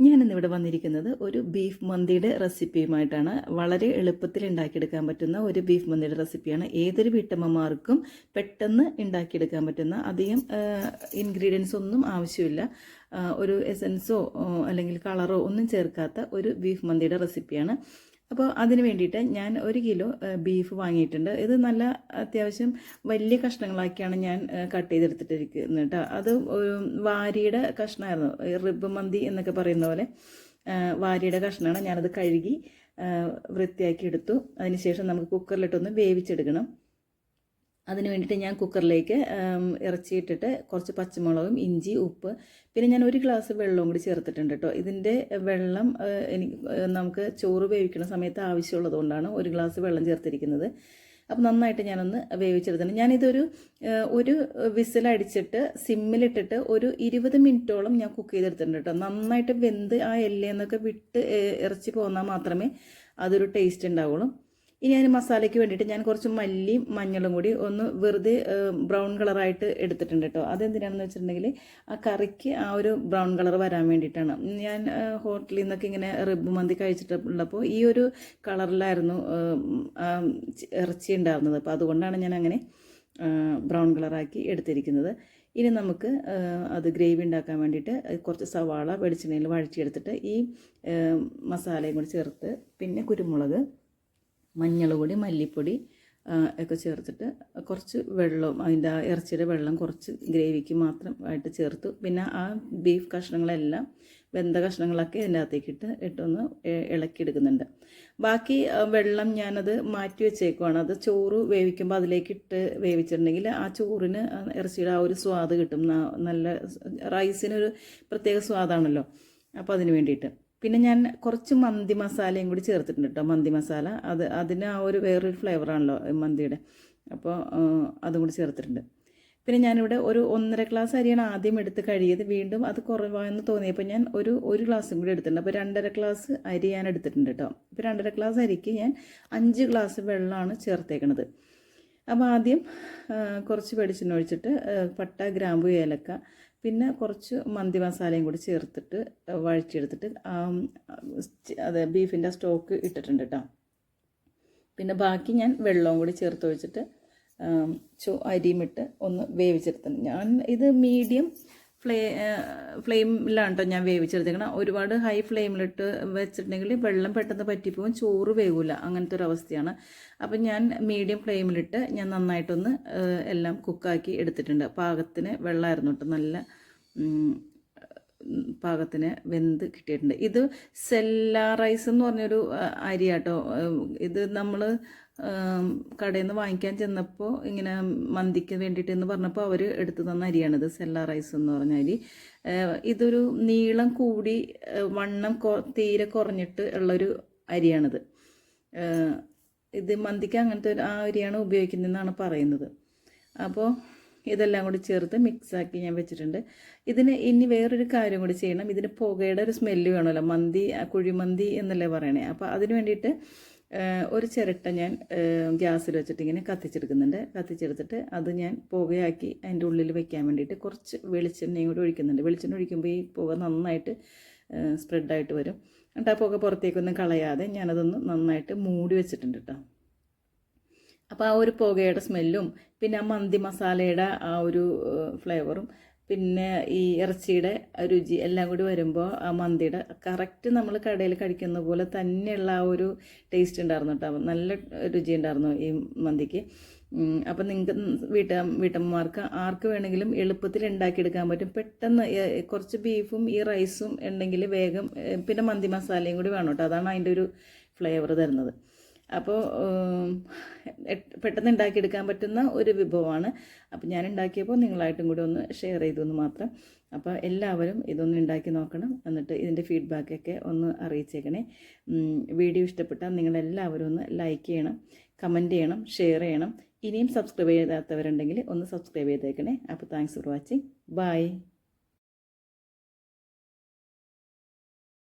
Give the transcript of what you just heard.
ഞാനിന്നിവിടെ വന്നിരിക്കുന്നത് ഒരു ബീഫ് മന്തിയുടെ റെസിപ്പിയുമായിട്ടാണ്. വളരെ എളുപ്പത്തിൽ ഉണ്ടാക്കിയെടുക്കാൻ പറ്റുന്ന ഒരു ബീഫ് മന്തിയുടെ റെസിപ്പിയാണ്. ഏതൊരു വീട്ടമ്മമാർക്കും പെട്ടെന്ന് ഉണ്ടാക്കിയെടുക്കാൻ പറ്റുന്ന, അധികം ഇൻഗ്രീഡിയൻസ് ഒന്നും ആവശ്യമില്ല. ഒരു എസൻസോ അല്ലെങ്കിൽ കളറോ ഒന്നും ചേർക്കാത്ത ഒരു ബീഫ് മന്തിയുടെ റെസിപ്പിയാണ്. അപ്പോൾ അതിന് വേണ്ടിയിട്ട് ഞാൻ 1 കിലോ ബീഫ് വാങ്ങിയിട്ടുണ്ട്. ഇത് നല്ല അത്യാവശ്യം വലിയ കഷ്ണങ്ങളാക്കിയാണ് ഞാൻ കട്ട് ചെയ്തെടുത്തിട്ടിരിക്കുന്നത് കേട്ടോ. അത് വാരിയുടെ കഷ്ണമായിരുന്നു, റിബ് മന്തി എന്നൊക്കെ പറയുന്ന പോലെ വാരിയുടെ കഷ്ണമാണ്. ഞാനത് കഴുകി വൃത്തിയാക്കി എടുത്തു. അതിനുശേഷം നമുക്ക് കുക്കറിലിട്ടൊന്ന് വേവിച്ചെടുക്കണം. അതിന് വേണ്ടിയിട്ട് ഞാൻ കുക്കറിലേക്ക് ഇറച്ചിയിട്ടിട്ട് കുറച്ച് പച്ചമുളകും, ഇഞ്ചി, ഉപ്പ്, പിന്നെ ഞാൻ 1 ഗ്ലാസ് വെള്ളവും കൂടി ചേർത്തിട്ടുണ്ട് കേട്ടോ. ഇതിൻ്റെ വെള്ളം നമുക്ക് ചോറ് വേവിക്കുന്ന സമയത്ത് ആവശ്യമുള്ളത് കൊണ്ടാണ് 1 ഗ്ലാസ് വെള്ളം ചേർത്തിരിക്കുന്നത്. അപ്പോൾ നന്നായിട്ട് ഞാനൊന്ന് വേവിച്ചെടുത്തിട്ടുണ്ട്. ഞാനിതൊരു വിസിലടിച്ചിട്ട് സിമ്മിലിട്ടിട്ട് ഒരു 20 മിനിറ്റോളം ഞാൻ കുക്ക് ചെയ്തെടുത്തിട്ടുണ്ട് കേട്ടോ. നന്നായിട്ട് വെന്ത് ആ എല്ലയെന്നൊക്കെ വിട്ട് ഇറച്ചി പോന്നാൽ മാത്രമേ അതൊരു ടേസ്റ്റ് ഉണ്ടാവുള്ളൂ. ഇനി അതിന് മസാലയ്ക്ക് വേണ്ടിയിട്ട് ഞാൻ കുറച്ച് മല്ലിയും മഞ്ഞളും കൂടി ഒന്ന് വെറുതെ ബ്രൗൺ കളറായിട്ട് എടുത്തിട്ടുണ്ട് കേട്ടോ. അതെന്തിനാണെന്ന് വെച്ചിട്ടുണ്ടെങ്കിൽ ആ കറിക്ക് ആ ഒരു ബ്രൗൺ കളർ വരാൻ വേണ്ടിയിട്ടാണ്. ഞാൻ ഹോട്ടലിൽ നിന്നൊക്കെ ഇങ്ങനെ റിബ് മന്തി കഴിച്ചിട്ടുള്ളപ്പോൾ ഈ ഒരു കളറിലായിരുന്നു ഇറച്ചി ഉണ്ടായിരുന്നത്. അപ്പോൾ അതുകൊണ്ടാണ് ഞാൻ അങ്ങനെ ബ്രൗൺ കളറാക്കി എടുത്തിരിക്കുന്നത്. ഇനി നമുക്ക് അത് ഗ്രേവി ഉണ്ടാക്കാൻ വേണ്ടിയിട്ട് കുറച്ച് സവാള വെളിച്ചെണ്ണയിൽ വഴറ്റിയെടുത്തിട്ട് ഈ മസാലയും കൂടി ചേർത്ത്, പിന്നെ കുരുമുളക്, മഞ്ഞൾ പൊടി, മല്ലിപ്പൊടി ഒക്കെ ചേർത്തിട്ട് കുറച്ച് വെള്ളവും, അതിൻ്റെ ആ ഇറച്ചിയുടെ വെള്ളം കുറച്ച് ഗ്രേവിക്ക് മാത്രമായിട്ട് ചേർത്തു. പിന്നെ ആ ബീഫ് കഷ്ണങ്ങളെല്ലാം വെന്ത കഷ്ണങ്ങളൊക്കെ ഇതിൻ്റെ അകത്തേക്ക് ഇട്ടൊന്ന് ഇളക്കിയെടുക്കുന്നുണ്ട്. ബാക്കി വെള്ളം ഞാനത് മാറ്റി വെച്ചേക്കുവാണ്. അത് ചോറ് വേവിക്കുമ്പോൾ അതിലേക്ക് ഇട്ട് വേവിച്ചിട്ടുണ്ടെങ്കിൽ ആ ചോറിന് ഇറച്ചിയുടെ ആ ഒരു സ്വാദ് കിട്ടും. നല്ല റൈസിനൊരു പ്രത്യേക സ്വാദാണല്ലോ. അപ്പോൾ അതിന് വേണ്ടിയിട്ട് പിന്നെ ഞാൻ കുറച്ച് മന്തി മസാലയും കൂടി ചേർത്തിട്ടുണ്ട് കേട്ടോ. മന്തി മസാല അതിന് ആ ഒരു വേറൊരു ഫ്ലേവറാണല്ലോ മന്തിയുടെ. അപ്പോൾ അതും കൂടി ചേർത്തിട്ടുണ്ട്. പിന്നെ ഞാനിവിടെ ഒരു 1.5 ഗ്ലാസ് അരിയാണ് ആദ്യം എടുത്ത് കഴുകിയത്. വീണ്ടും അത് കുറവായെന്ന് തോന്നിയപ്പോൾ ഞാൻ ഒരു ഗ്ലാസും കൂടി എടുത്തിട്ടുണ്ട്. അപ്പോൾ 2.5 ഗ്ലാസ് അരി ഞാൻ എടുത്തിട്ടുണ്ട് കേട്ടോ. ഇപ്പോൾ 2.5 ഗ്ലാസ് അരിക്ക് ഞാൻ 5 ഗ്ലാസ് വെള്ളമാണ് ചേർത്തേക്കണത്. അപ്പോൾ ആദ്യം കുറച്ച് വെളിച്ചെണ്ണ ഒഴിച്ചിട്ട് പട്ട, ഗ്രാമ്പു, ഏലക്ക, പിന്നെ കുറച്ച് മന്തി മസാലയും കൂടി ചേർത്തിട്ട് വഴറ്റിയെടുത്തിട്ട് അത് ബീഫിൻ്റെ സ്റ്റോക്ക് ഇട്ടിട്ടുണ്ട് കേട്ടോ. പിന്നെ ബാക്കി ഞാൻ വെള്ളവും കൂടി ചേർത്ത് വെച്ചിട്ട് അരിയുമിട്ട് ഒന്ന് വേവിച്ചെടുത്തിട്ടുണ്ട്. ഞാൻ ഇത് മീഡിയം ഫ്ലെയിമിലാണ് കേട്ടോ ഞാൻ വേവിച്ചെടുത്തേക്കണം. ഒരുപാട് ഹൈ ഫ്ലെയിമിലിട്ട് വെച്ചിട്ടുണ്ടെങ്കിൽ വെള്ളം പെട്ടെന്ന് പറ്റിപ്പോവും, ചോറ് വേവില്ല, അങ്ങനത്തെ ഒരു അവസ്ഥയാണ്. അപ്പം ഞാൻ മീഡിയം ഫ്ലെയിമിലിട്ട് ഞാൻ നന്നായിട്ടൊന്ന് എല്ലാം കുക്കാക്കി എടുത്തിട്ടുണ്ട്. പാകത്തിന് വെള്ളമായിരുന്നു കേട്ടോ, നല്ല പാകത്തിന് വെന്ത് കിട്ടിയിട്ടുണ്ട്. ഇത് സെല്ല റൈസ് എന്ന് പറഞ്ഞൊരു അരിയാട്ടോ. ഇത് നമ്മൾ കടയിൽ നിന്ന് വാങ്ങിക്കാൻ ചെന്നപ്പോൾ ഇങ്ങനെ മന്തിക്ക് വേണ്ടിയിട്ട് എന്ന് പറഞ്ഞപ്പോൾ അവർ എടുത്തു തന്ന അരിയാണിത്, സെല്ല റൈസ് എന്ന് പറഞ്ഞ അരി. ഇതൊരു നീളം കൂടി വണ്ണം തീരെ കുറഞ്ഞിട്ട് ഉള്ളൊരു അരിയാണിത്. ഇത് മന്തിക്ക് അങ്ങനത്തെ ആ അരിയാണ് ഉപയോഗിക്കുന്നതെന്നാണ് പറയുന്നത്. അപ്പോൾ ഇതെല്ലാം കൂടി ചേർത്ത് മിക്സാക്കി ഞാൻ വെച്ചിട്ടുണ്ട്. ഇതിന് ഇനി വേറൊരു കാര്യം കൂടി ചെയ്യണം. ഇതിന് പുകയുടെ ഒരു സ്മെല്ല് വേണമല്ലോ, മന്തി കുഴിമന്തി എന്നല്ലേ പറയണേ. അപ്പോൾ അതിന് വേണ്ടിയിട്ട് ഒരു ചിരട്ട ഞാൻ ഗ്യാസിൽ വെച്ചിട്ട് ഇങ്ങനെ കത്തിച്ചെടുക്കുന്നുണ്ട്. കത്തിച്ചെടുത്തിട്ട് അത് ഞാൻ പുകയാക്കി അതിൻ്റെ ഉള്ളിൽ വെക്കാൻ വേണ്ടിയിട്ട് കുറച്ച് വെളിച്ചെണ്ണയും കൂടി ഒഴിക്കുന്നുണ്ട്. വെളിച്ചെണ്ണ ഒഴിക്കുമ്പോൾ ഈ പുക നന്നായിട്ട് സ്പ്രെഡായിട്ട് വരും. എന്നിട്ട് ആ പുക പുറത്തേക്കൊന്നും കളയാതെ ഞാനതൊന്ന് നന്നായിട്ട് മൂടി വെച്ചിട്ടുണ്ട് കേട്ടോ. അപ്പോൾ ആ ഒരു പുകയുടെ സ്മെല്ലും പിന്നെ ആ മന്തി മസാലയുടെ ആ ഒരു ഫ്ലേവറും പിന്നെ ഈ ഇറച്ചിയുടെ രുചി എല്ലാം കൂടി വരുമ്പോൾ ആ മന്തിയുടെ കറക്റ്റ് നമ്മൾ കടയിൽ കഴിക്കുന്ന പോലെ തന്നെയുള്ള ആ ഒരു ടേസ്റ്റ് ഉണ്ടായിരുന്നു കേട്ടോ. നല്ല രുചി ഉണ്ടായിരുന്നു ഈ മന്തിക്ക്. അപ്പം നിങ്ങൾക്ക് വീട്ടമ്മമാർക്ക് ആർക്ക് വേണമെങ്കിലും എളുപ്പത്തിൽ ഉണ്ടാക്കിയെടുക്കാൻ പറ്റും. പെട്ടെന്ന് കുറച്ച് ബീഫും ഈ റൈസും ഉണ്ടെങ്കിൽ വേഗം, പിന്നെ മന്തി മസാലയും കൂടി വേണം കേട്ടോ. അതാണ് അതിൻ്റെ ഒരു ഫ്ലേവർ തരുന്നത്. അപ്പോൾ പെട്ടെന്ന് ഉണ്ടാക്കിയെടുക്കാൻ പറ്റുന്ന ഒരു വിഭവമാണ്. അപ്പോൾ ഞാൻ ഉണ്ടാക്കിയപ്പോൾ നിങ്ങളായിട്ടും കൂടി ഒന്ന് ഷെയർ ചെയ്തെന്ന് മാത്രം. അപ്പോൾ എല്ലാവരും ഇതൊന്ന് ഉണ്ടാക്കി നോക്കണം. എന്നിട്ട് ഇതിൻ്റെ ഫീഡ്ബാക്കൊക്കെ ഒന്ന് അറിയിച്ചേക്കണേ. വീഡിയോ ഇഷ്ടപ്പെട്ടാൽ നിങ്ങളെല്ലാവരും ഒന്ന് ലൈക്ക് ചെയ്യണം, കമൻറ്റ് ചെയ്യണം, ഷെയർ ചെയ്യണം. ഇനിയും സബ്സ്ക്രൈബ് ചെയ്താത്തവരുണ്ടെങ്കിൽ ഒന്ന് സബ്സ്ക്രൈബ് ചെയ്തേക്കണേ. അപ്പോൾ താങ്ക്സ് ഫോർ വാച്ചിങ്. ബൈ.